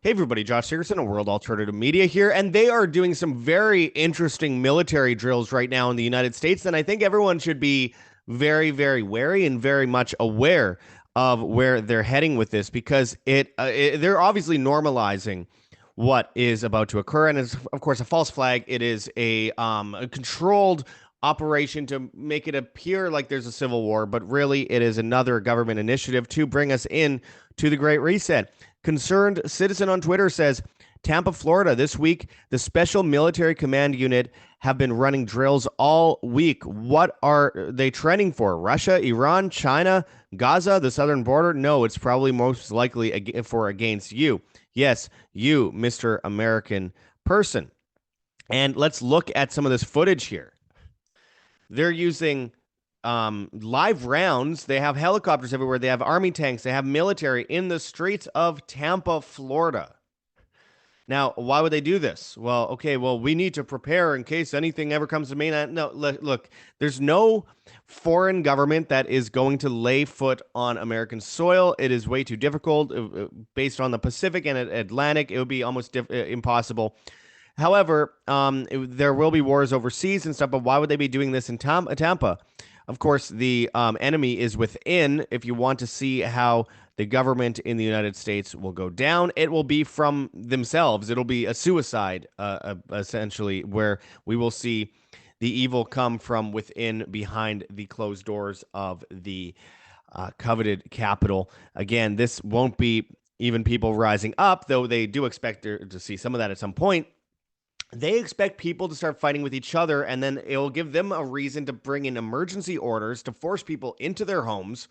Hey everybody, Josh Sigurdsson of World Alternative Media here, and they are doing some very interesting military drills right now in the United States, and I think everyone should be very, very wary and very much aware of where they're heading with this because they're obviously normalizing what is about to occur, and it's of course a false flag. It is a controlled operation to make it appear like there's a civil war, but really it is another government initiative to bring us in to the Great Reset. Concerned citizen on Twitter says, Tampa, Florida, this week, the Special Military Command Unit have been running drills all week. What are they training for? Russia, Iran, China, Gaza, the southern border? No, it's probably most likely for against you. Yes, you, Mr. American person. And let's look at some of this footage here. They're using live rounds. They have helicopters everywhere. They have army tanks. They have military in the streets of Tampa, Florida. Now, why would they do this? Well, okay, we need to prepare in case anything ever comes to Maine. No, look, there's no foreign government that is going to lay foot on American soil. It is way too difficult. Based on the Pacific and Atlantic, it would be almost impossible. However, there will be wars overseas and stuff, but why would they be doing this in Tampa? Of course, the enemy is within. If you want to see how the government in the United States will go down, it will be from themselves. It'll be a suicide, essentially, where we will see the evil come from within behind the closed doors of the coveted capital. Again, this won't be even people rising up, though they do expect to see some of that at some point. They expect people to start fighting with each other, and then it'll give them a reason to bring in emergency orders to force people into their homes.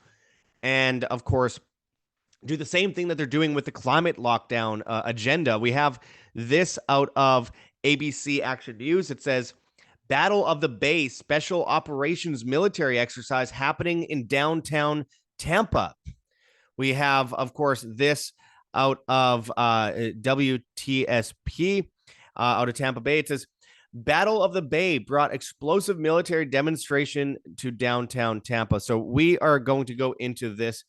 And of course, do the same thing that they're doing with the climate lockdown agenda. We have this out of ABC Action News. It says, Battle of the Bay Special Operations Military Exercise happening in downtown Tampa. We have, of course, this out of WTSP. Out of Tampa Bay. It says, Battle of the Bay brought explosive military demonstration to downtown Tampa. So we are going to go into this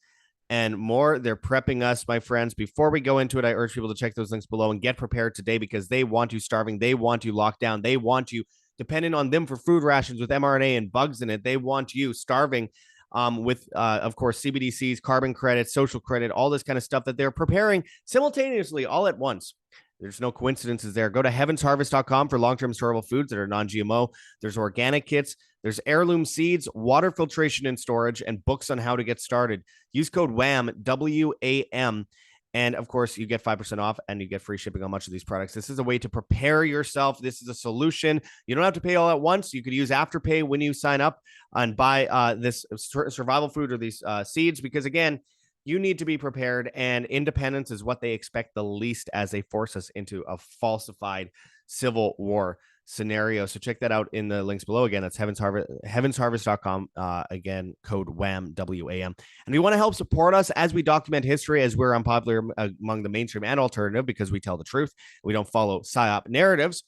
and more. They're prepping us, my friends. Before we go into it, I urge people to check those links below and get prepared today because they want you starving. They want you locked down. They want you dependent on them for food rations with mRNA and bugs in it. They want you starving with, of course, CBDCs, carbon credit, social credit, all this kind of stuff that they're preparing simultaneously all at once. There's no coincidences there. Go to heavensharvest.com for long-term storable foods that are non-GMO. There's organic kits. There's heirloom seeds, water filtration and storage, and books on how to get started. Use code WAM, W-A-M, and of course, you get 5% off and you get free shipping on much of these products. This is a way to prepare yourself. This is a solution. You don't have to pay all at once. You could use Afterpay when you sign up and buy this survival food or these seeds because, again, you need to be prepared, and independence is what they expect the least as they force us into a falsified civil war scenario. So check that out in the links below. Again, that's heavensharvest.com. Again, code WAM, W-A-M. And if you want to help support us as we document history, as we're unpopular among the mainstream and alternative because we tell the truth, we don't follow PSYOP narratives,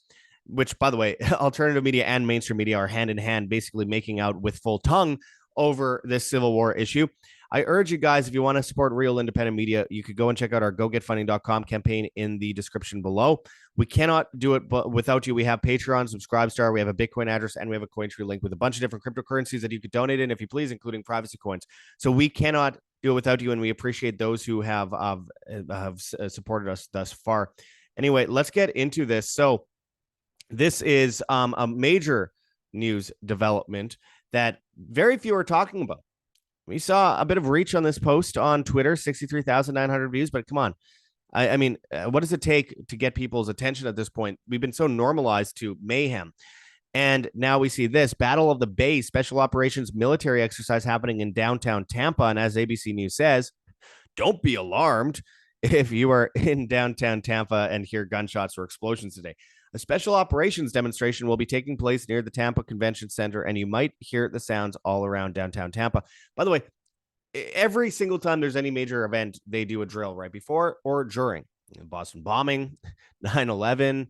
which, by the way, alternative media and mainstream media are hand in hand, basically making out with full tongue over this civil war issue. I urge you guys, if you want to support real independent media, you could go and check out our gogetfunding.com campaign in the description below. We cannot do it without you. We have Patreon, Subscribestar, we have a Bitcoin address, and we have a Cointree link with a bunch of different cryptocurrencies that you could donate in if you please, including privacy coins. So we cannot do it without you, and we appreciate those who have supported us thus far. Anyway, let's get into this. So this is a major news development that very few are talking about. We saw a bit of reach on this post on Twitter, 63,900 views, but come on. I mean, what does it take to get people's attention at this point? We've been so normalized to mayhem. And now we see this Battle of the Bay Special Operations military exercise happening in downtown Tampa. And as ABC News says, don't be alarmed if you are in downtown Tampa and hear gunshots or explosions today. A special operations demonstration will be taking place near the Tampa Convention Center, and you might hear the sounds all around downtown Tampa. By the way, every single time there's any major event, they do a drill right before or during. Boston bombing, 9/11,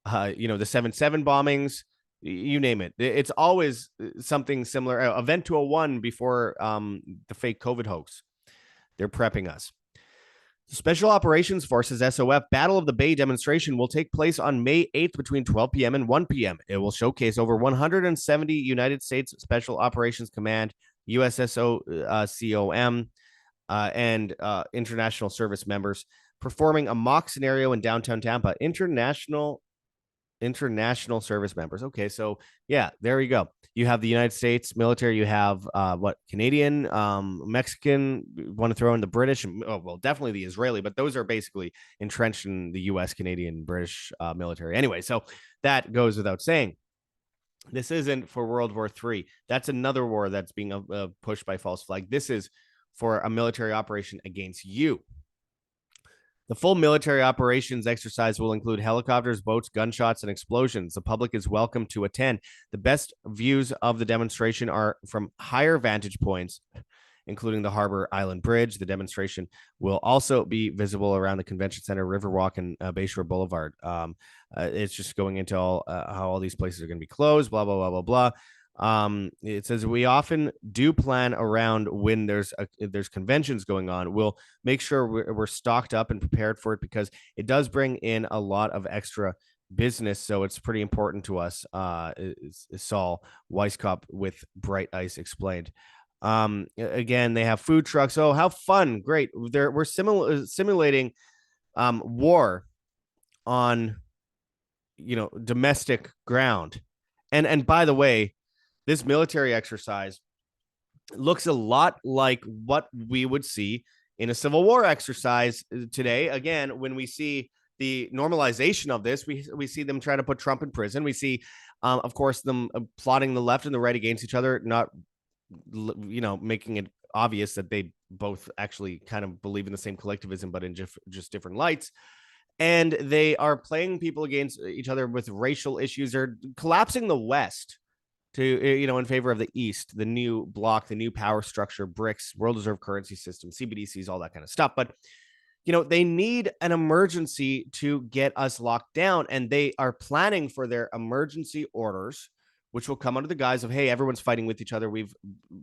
the 7/7 bombings, you name it. It's always something similar. Event 201 before the fake COVID hoax. They're prepping us. Special Operations Forces SOF Battle of the Bay demonstration will take place on May 8th between 12 p.m. and 1 p.m. It will showcase over 170 United States Special Operations Command, USSO COM, and international service members performing a mock scenario in downtown Tampa. International service members. Okay, so yeah, there you go. You have the United States military. You have Canadian, Mexican. Want to throw in the British? Oh, well, definitely the Israeli, but those are basically entrenched in the U.S., Canadian, British military. Anyway, so that goes without saying. This isn't for World War III. That's another war that's being pushed by false flag. This is for a military operation against you. The full military operations exercise will include helicopters, boats, gunshots, and explosions. The public is welcome to attend. The best views of the demonstration are from higher vantage points, including the Harbor Island Bridge. The demonstration will also be visible around the Convention Center, Riverwalk, and Bayshore Boulevard. It's just going into how all these places are going to be closed, blah, blah, blah, blah, blah. It says we often do plan around when there's conventions going on. We'll make sure we're stocked up and prepared for it because it does bring in a lot of extra business. So it's pretty important to us. Saul Weisskopf with Bright Ice explained. Again, they have food trucks. Oh, how fun. Great. We're simulating war on, domestic ground. And by the way, this military exercise looks a lot like what we would see in a Civil War exercise today. Again, when we see the normalization of this, we see them trying to put Trump in prison. We see, of course, them plotting the left and the right against each other, not, making it obvious that they both actually kind of believe in the same collectivism, but in just different lights. And they are playing people against each other with racial issues. They're collapsing the West to, in favor of the East, the new bloc, the new power structure, BRICS, world reserve currency system, CBDCs, all that kind of stuff. But, they need an emergency to get us locked down, and they are planning for their emergency orders, which will come under the guise of, hey, everyone's fighting with each other. We've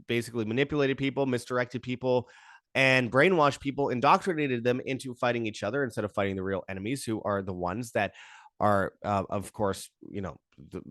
basically manipulated people, misdirected people, and brainwashed people, indoctrinated them into fighting each other instead of fighting the real enemies, who are the ones that are, of course,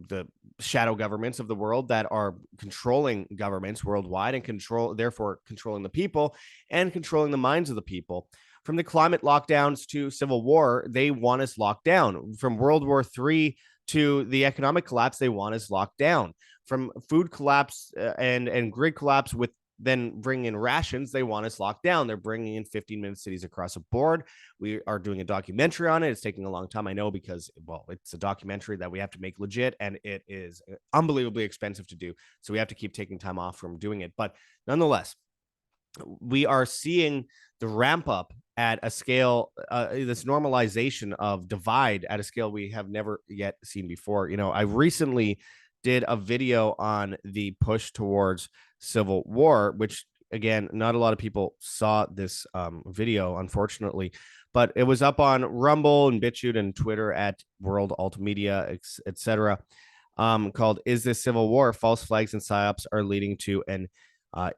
the shadow governments of the world that are controlling governments worldwide and therefore controlling the people and controlling the minds of the people. From the climate lockdowns to civil war, they want us locked down. From World War III to the economic collapse, they want us locked down. From food collapse and grid collapse with then bring in rations, they want us locked down. They're bringing in 15-minute cities across the board. We are doing a documentary on it. It's taking a long time, I know, because, well, it's a documentary that we have to make legit, and it is unbelievably expensive to do. So we have to keep taking time off from doing it. But nonetheless, we are seeing the ramp up at a scale, this normalization of divide at a scale we have never yet seen before. I recently did a video on the push towards civil war, which, again, not a lot of people saw this video, unfortunately, but it was up on Rumble and BitChute and Twitter at World Alt Media, etc. Called "Is This Civil War? False Flags and Psyops Are Leading to an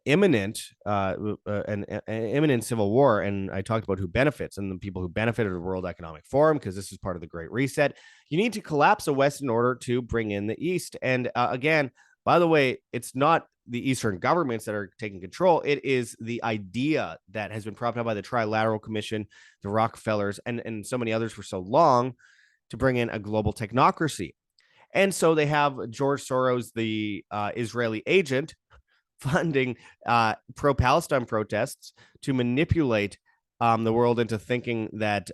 Imminent civil war." And I talked about who benefits, and the people who benefited the World Economic Forum, because this is part of the Great Reset. You need to collapse the West in order to bring in the East. And again, by the way, it's not the Eastern governments that are taking control. It is the idea that has been propped up by the Trilateral Commission, the Rockefellers, and so many others for so long, to bring in a global technocracy. And so they have George Soros, the Israeli agent, funding pro-Palestine protests to manipulate the world into thinking that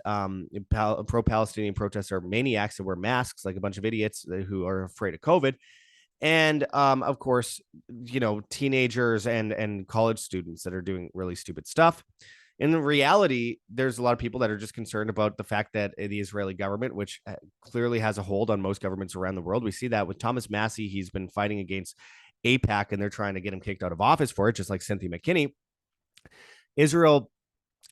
pro-Palestinian protests are maniacs that wear masks like a bunch of idiots who are afraid of COVID. And of course, teenagers and college students that are doing really stupid stuff. In reality, there's a lot of people that are just concerned about the fact that the Israeli government, which clearly has a hold on most governments around the world. We see that with Thomas Massie. He's been fighting against AIPAC, and they're trying to get him kicked out of office for it, just like Cynthia McKinney. Israel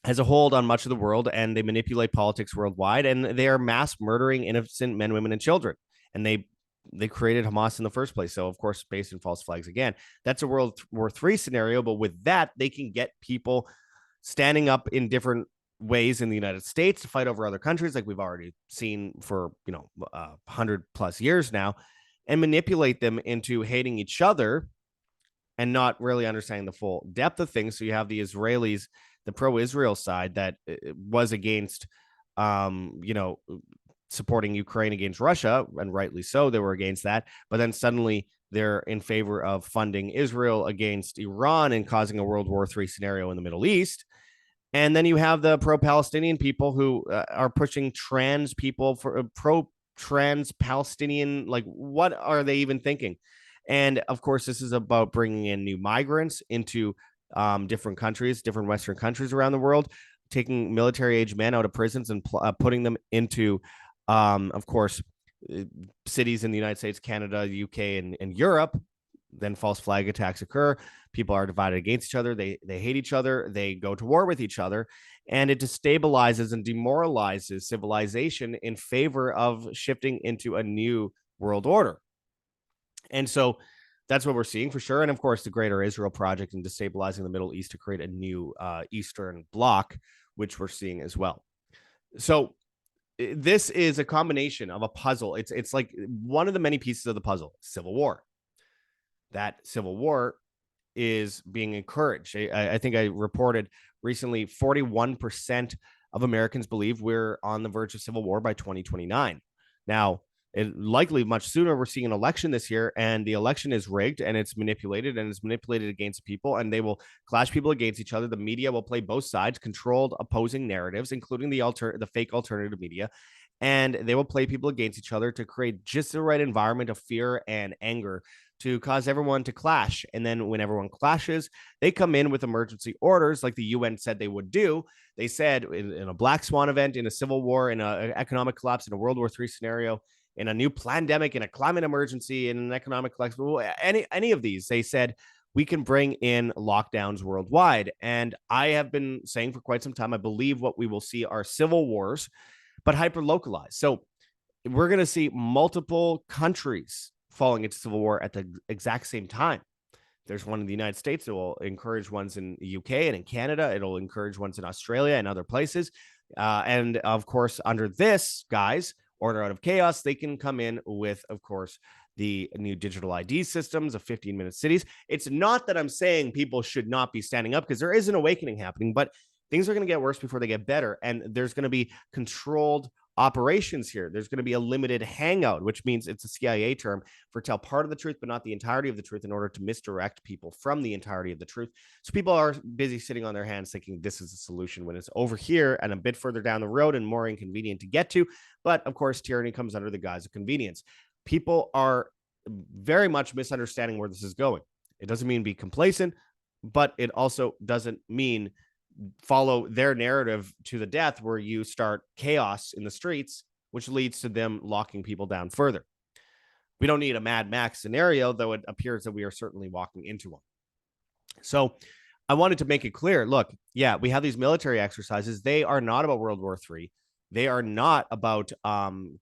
has a hold on much of the world, and they manipulate politics worldwide, and they are mass murdering innocent men, women, and children. And they created Hamas in the first place. So, of course, based in false flags again. That's a World War III scenario, but with that, they can get people standing up in different ways in the United States to fight over other countries, like we've already seen for 100+ years now, and manipulate them into hating each other and not really understanding the full depth of things. So you have the Israelis, the pro-Israel side that was against, supporting Ukraine against Russia, and rightly so. They were against that, but then suddenly they're in favor of funding Israel against Iran and causing a World War III scenario in the Middle East. And then you have the pro-Palestinian people who are pushing trans people for pro-trans Palestinian. Like, what are they even thinking? And of course, this is about bringing in new migrants into different countries, different Western countries around the world, taking military-age men out of prisons and putting them into, of course, cities in the United States, Canada, UK, and Europe. Then false flag attacks occur. People are divided against each other. They hate each other. They go to war with each other, and it destabilizes and demoralizes civilization in favor of shifting into a new world order. And so that's what we're seeing for sure. And of course, the Greater Israel Project and destabilizing the Middle East to create a new Eastern bloc, which we're seeing as well. So this is a combination of a puzzle. It's like one of the many pieces of the puzzle: civil war. That civil war is being encouraged. I think I reported recently 41% of Americans believe we're on the verge of civil war by 2029. Now, likely much sooner. We're seeing an election this year, and the election is rigged and it's manipulated, and it's manipulated against people, and they will clash people against each other. The media will play both sides, controlled opposing narratives, including the fake alternative media, and they will play people against each other to create just the right environment of fear and anger to cause everyone to clash. And then when everyone clashes, they come in with emergency orders like the UN said they would do. They said in a black swan event, in a civil war, in an economic collapse, in a World War III scenario, in a new pandemic, in a climate emergency, in an economic collapse, any of these, they said we can bring in lockdowns worldwide. And I have been saying for quite some time, I believe what we will see are civil wars, but hyper localized. So we're going to see multiple countries falling into civil war at the exact same time. There's one in the United States. It will encourage ones in the UK and in Canada. It'll encourage ones in Australia and other places. And of course, under this, guys, order out of chaos, they can come in with, of course, the new digital ID systems of 15-minute cities. It's not that I'm saying people should not be standing up, because there is an awakening happening, but things are going to get worse before they get better. And there's going to be controlled operations here. There's going to be a limited hangout, which means it's a CIA term for tell part of the truth, but not the entirety of the truth, in order to misdirect people from the entirety of the truth. So people are busy sitting on their hands thinking this is a solution when it's over here and a bit further down the road and more inconvenient to get to. But of course, tyranny comes under the guise of convenience. People are very much misunderstanding where this is going. It doesn't mean be complacent, but it also doesn't mean follow their narrative to the death, where you start chaos in the streets, which leads to them locking people down further. We don't need a Mad Max scenario, though it appears that we are certainly walking into one. So I wanted to make it clear. Look, yeah, we have these military exercises. They are not about World War III. They are not about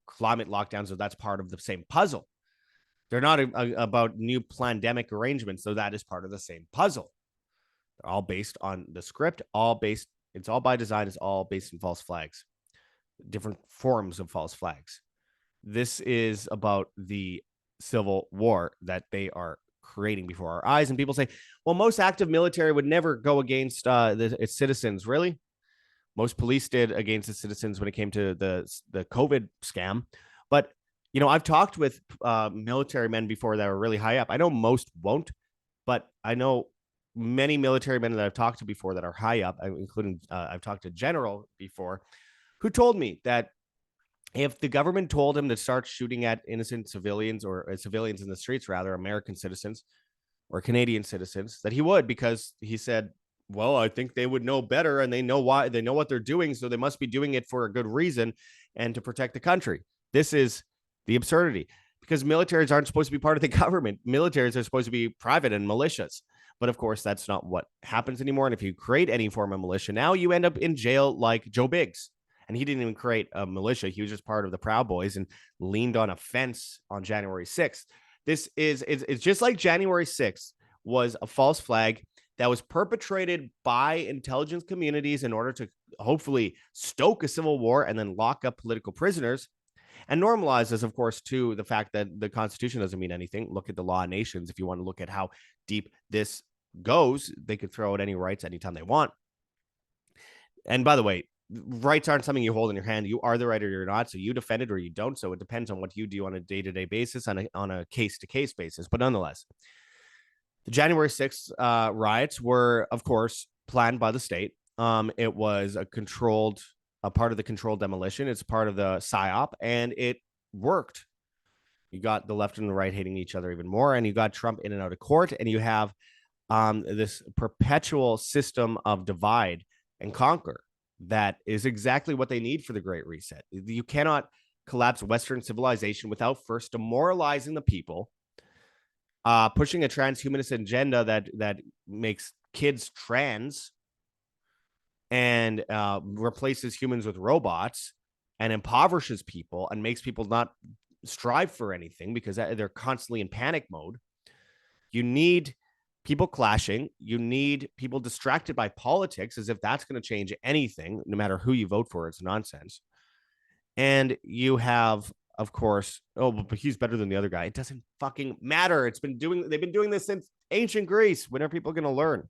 climate lockdowns, so that's part of the same puzzle. They're not about new pandemic arrangements, so that is part of the same puzzle. They're all based on the script, it's all by design, it's all based in false flags, different forms of false flags. This is about the civil war that they are creating before our eyes. And people say, well, most active military would never go against its citizens. Really? Most police did against the citizens when it came to the COVID scam. But, I've talked with military men before that are really high up. I know most won't, but I know many military men that I've talked to before that are high up, including I've talked to a general before, who told me that if the government told him to start shooting at innocent civilians, or civilians in the streets, rather, American citizens or Canadian citizens, that he would, because he said, well, I think they would know better, and they know why, they know what they're doing. So they must be doing it for a good reason and to protect the country. This is the absurdity, because militaries aren't supposed to be part of the government. Militaries are supposed to be private and militias. But of course, that's not what happens anymore. And if you create any form of militia, now you end up in jail like Joe Biggs. And he didn't even create a militia. He was just part of the Proud Boys and leaned on a fence on January 6th. It's just like January 6th was a false flag that was perpetrated by intelligence communities in order to hopefully stoke a civil war and then lock up political prisoners, and normalizes, of course, to the fact that the Constitution doesn't mean anything. Look at the law of nations. If you want to look at how deep this goes, they could throw out any rights anytime they want. And by the way, rights aren't something you hold in your hand. You are the right or you're not. So you defend it or you don't. So it depends on what you do on a day-to-day basis, on a case-to-case basis. But nonetheless, the January 6th riots were, of course, planned by the state. It was a part of the controlled demolition. It's part of the PSYOP, and it worked. You got the left and the right hating each other even more, and you got Trump in and out of court, and you have this perpetual system of divide and conquer that is exactly what they need for the Great Reset. You cannot collapse Western civilization without first demoralizing the people, pushing a transhumanist agenda that makes kids trans and replaces humans with robots and impoverishes people and makes people not strive for anything because they're constantly in panic mode. You need people clashing. You need people distracted by politics as if that's going to change anything, no matter who you vote for. It's nonsense. And you have, of course, oh, but he's better than the other guy. It doesn't fucking matter. They've been doing this since ancient Greece. When are people going to learn?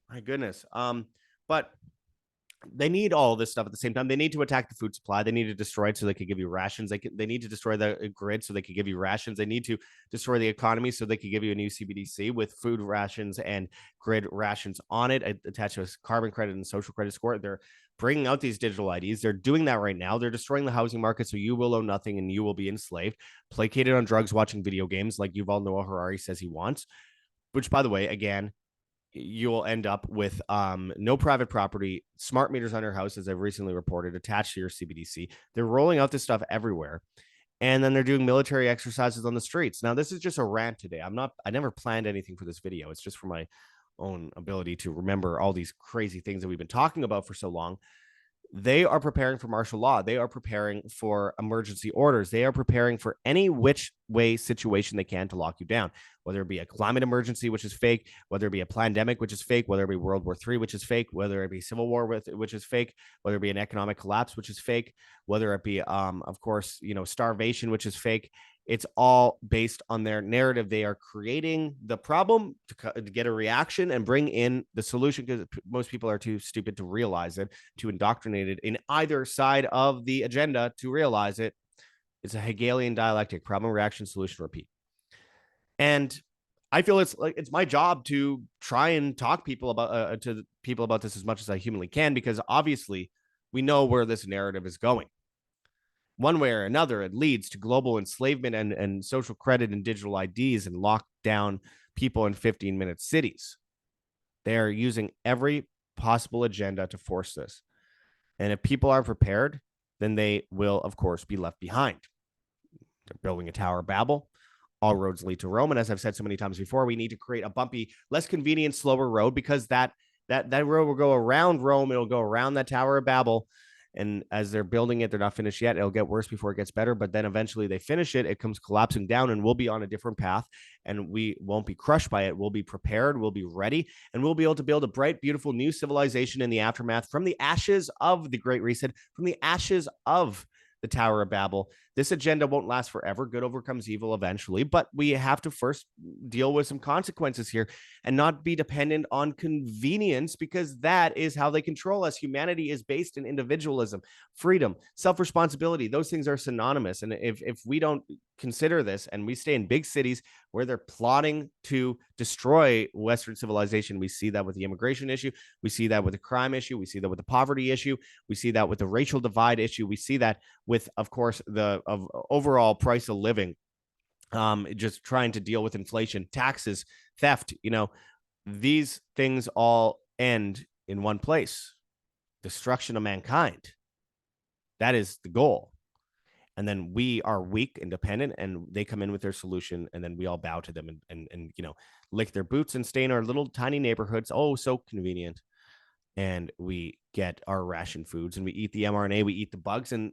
My goodness. But they need all this stuff at the same time. They need to attack the food supply. They need to destroy it so they could give you rations. They need to destroy the grid so they could give you rations. They need to destroy the economy so they could give you a new CBDC with food rations and grid rations on it, attached to a carbon credit and social credit score. They're bringing out these digital IDs. They're doing that right now. They're destroying the housing market so you will own nothing and you will be enslaved, placated on drugs, watching video games like Yuval Noah Harari says he wants, which, by the way, again, you'll end up with no private property, smart meters on your house, as I've recently reported, attached to your CBDC. They're rolling out this stuff everywhere. And then they're doing military exercises on the streets. Now, this is just a rant today. I never planned anything for this video. It's just for my own ability to remember all these crazy things that we've been talking about for so long. They are preparing for martial law. They are preparing for emergency orders. They are preparing for any which way situation they can to lock you down, whether it be a climate emergency, which is fake, whether it be a pandemic, which is fake, whether it be World War III, which is fake, whether it be civil war, which is fake, whether it be an economic collapse, which is fake, whether it be, of course, starvation, which is fake. It's all based on their narrative. They are creating the problem to get a reaction and bring in the solution because most people are too stupid to realize it, too indoctrinated in either side of the agenda to realize it. It's a Hegelian dialectic: problem, reaction, solution, repeat. And I feel it's my job to try and talk people about to people about this as much as I humanly can, because obviously we know where this narrative is going. One way or another, it leads to global enslavement and social credit and digital IDs and lock down people in 15-minute cities. They are using every possible agenda to force this. And if people aren't prepared, then they will, of course, be left behind. They're building a Tower of Babel. All roads lead to Rome. And as I've said so many times before, we need to create a bumpy, less convenient, slower road, because that road will go around Rome. It'll go around that Tower of Babel. And as they're building it, they're not finished yet. It'll get worse before it gets better. But then eventually they finish it. It comes collapsing down and we'll be on a different path and we won't be crushed by it. We'll be prepared. We'll be ready. And we'll be able to build a bright, beautiful new civilization in the aftermath from the ashes of the Great Reset, from the ashes of the Tower of Babel. This agenda won't last forever. Good overcomes evil eventually, but we have to first deal with some consequences here and not be dependent on convenience, because that is how they control us. Humanity is based in individualism, freedom, self-responsibility. Those things are synonymous. And if we don't consider this and we stay in big cities where they're plotting to destroy Western civilization, we see that with the immigration issue. We see that with the crime issue. We see that with the poverty issue. We see that with the racial divide issue. We see that with, of course, the overall price of living, just trying to deal with inflation, taxes, theft. These things all end in one place: destruction of mankind. That is the goal. And then we are weak and dependent, and they come in with their solution, and then we all bow to them and lick their boots and stay in our little tiny neighborhoods. Oh, so convenient. And we get our ration foods and we eat the mRNA, we eat the bugs, and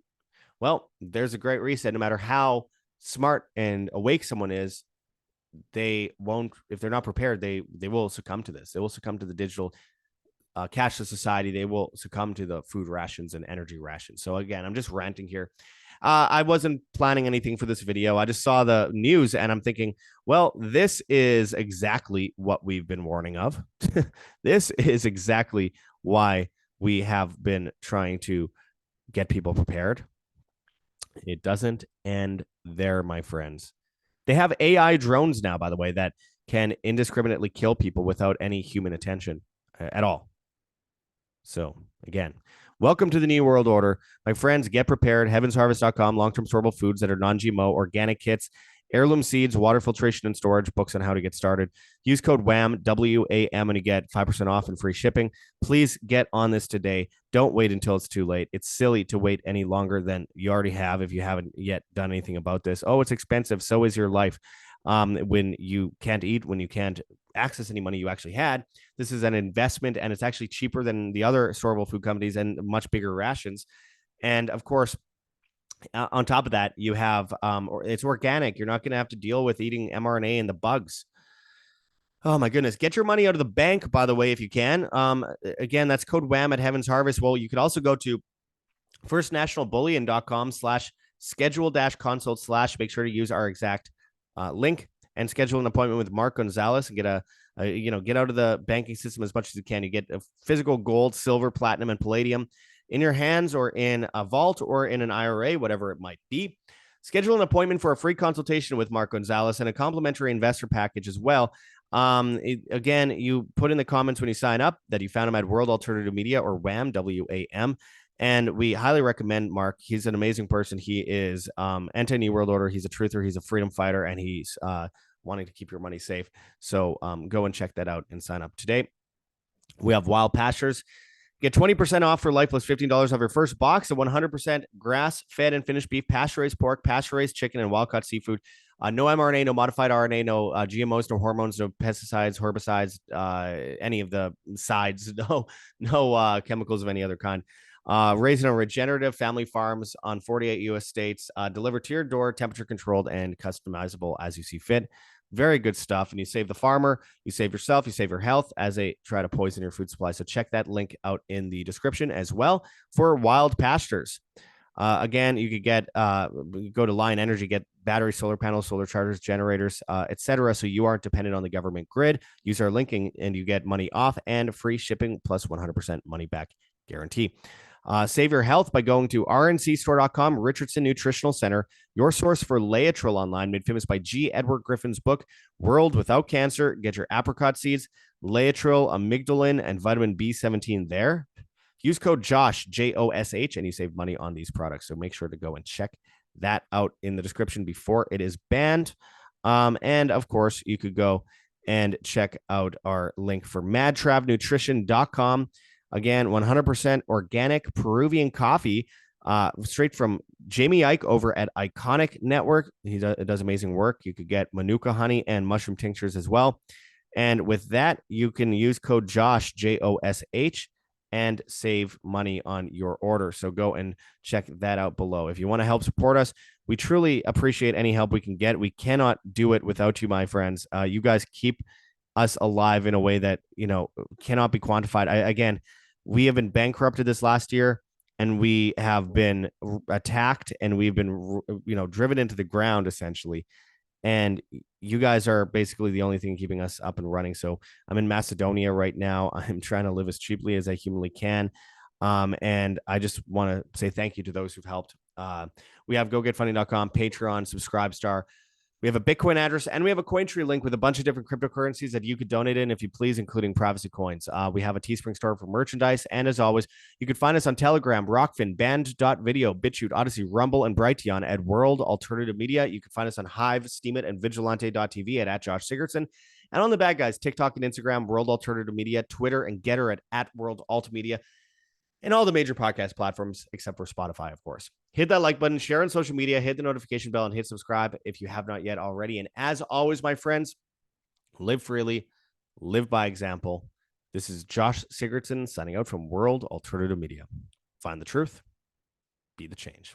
well, there's a Great Reset. No matter how smart and awake someone is, they won't, if they're not prepared, they will succumb to this. They will succumb to the digital cashless society, they will succumb to the food rations and energy rations. So again, I'm just ranting here. I wasn't planning anything for this video. I just saw the news and I'm thinking, well, this is exactly what we've been warning of. This is exactly why we have been trying to get people prepared. It doesn't end there, my friends. They have AI drones now, by the way, that can indiscriminately kill people without any human attention at all. So again, welcome to the New World Order. My friends, get prepared. HeavensHarvest.com, long-term storable foods that are non-GMO, organic kits, heirloom seeds, water filtration and storage, books on how to get started. Use code WHAM, W-A-M, and you get 5% off and free shipping. Please get on this today. Don't wait until it's too late. It's silly to wait any longer than you already have if you haven't yet done anything about this. Oh, it's expensive. So is your life. When you can't eat, when you can't access any money you actually had, this is an investment, and it's actually cheaper than the other storable food companies and much bigger rations. And of course, on top of that, you have it's organic. You're not going to have to deal with eating mRNA and the bugs. Oh my goodness. Get your money out of the bank, by the way, if you can. Again, that's code WHAM at Heavens Harvest. Well, you could also go to firstnationalbullion.com/schedule-consult/ make sure to use our exact link and schedule an appointment with Mark Gonzalez and get get out of the banking system as much as you can. You get a physical gold, silver, platinum, and palladium in your hands or in a vault or in an IRA, whatever it might be. Schedule an appointment for a free consultation with Mark Gonzalez and a complimentary investor package as well. Again, you put in the comments when you sign up that you found him at World Alternative Media, or WHAM, WAM. And we highly recommend Mark. He's an amazing person. He is anti-New World Order. He's a truther. He's a freedom fighter, and he's wanting to keep your money safe. So go and check that out and sign up today. We have Wild Pastures. Get 20% off for life plus $15 off your first box of 100% grass-fed and finished beef, pasture-raised pork, pasture-raised chicken, and wild-caught seafood. No mRNA, no modified RNA, no GMOs, no hormones, no pesticides, herbicides, any of the sides, no chemicals of any other kind. Raised on regenerative family farms on 48 U.S. states, delivered to your door, temperature controlled and customizable as you see fit. Very good stuff. And you save the farmer, you save yourself, you save your health as they try to poison your food supply. So check that link out in the description as well for Wild Pastures. Again, you could get go to Lion Energy, get battery, solar panels, solar chargers, generators, etc. So you aren't dependent on the government grid. Use our linking and you get money off and free shipping plus 100% money back guarantee. Save your health by going to rncstore.com. Richardson Nutritional Center, your source for Laetrile online, made famous by G. Edward Griffin's book, World Without Cancer. Get your apricot seeds, Laetrile, amygdalin, and vitamin B17 there. Use code JOSH, Josh, and you save money on these products. So make sure to go and check that out in the description before it is banned. And of course, you could go and check out our link for madtravnutrition.com. Again, 100% organic Peruvian coffee, straight from Jamie Ike over at Iconic Network. He does amazing work. You could get Manuka honey and mushroom tinctures as well. And with that, you can use code JOSH, Josh, and save money on your order. So go and check that out below. If you want to help support us, we truly appreciate any help we can get. We cannot do it without you, my friends. You guys keep us alive in a way that, cannot be quantified. Again, we have been bankrupted this last year, and we have been attacked, and we've been, driven into the ground essentially. And you guys are basically the only thing keeping us up and running. So I'm in Macedonia right now. I'm trying to live as cheaply as I humanly can. And I just want to say thank you to those who've helped. We have GoGetFunding.com, Patreon, Subscribestar. We have a Bitcoin address, and we have a Cointree link with a bunch of different cryptocurrencies that you could donate in if you please, including privacy coins. We have a Teespring store for merchandise. And as always, you could find us on Telegram, Rockfin, Band.video, BitChute, Odyssey, Rumble, and Brighteon at World Alternative Media. You can find us on Hive, Steemit, and Vigilante.tv at Josh Sigurdson. And on the bad guys, TikTok and Instagram, World Alternative Media, Twitter and Getter at World Alt Media, and all the major podcast platforms except for Spotify, of course. Hit that like button, share on social media, hit the notification bell, and hit subscribe if you have not yet already. And as always, my friends, live freely, live by example. This is Josh Sigurdson signing out from World Alternative Media. Find the truth, be the change.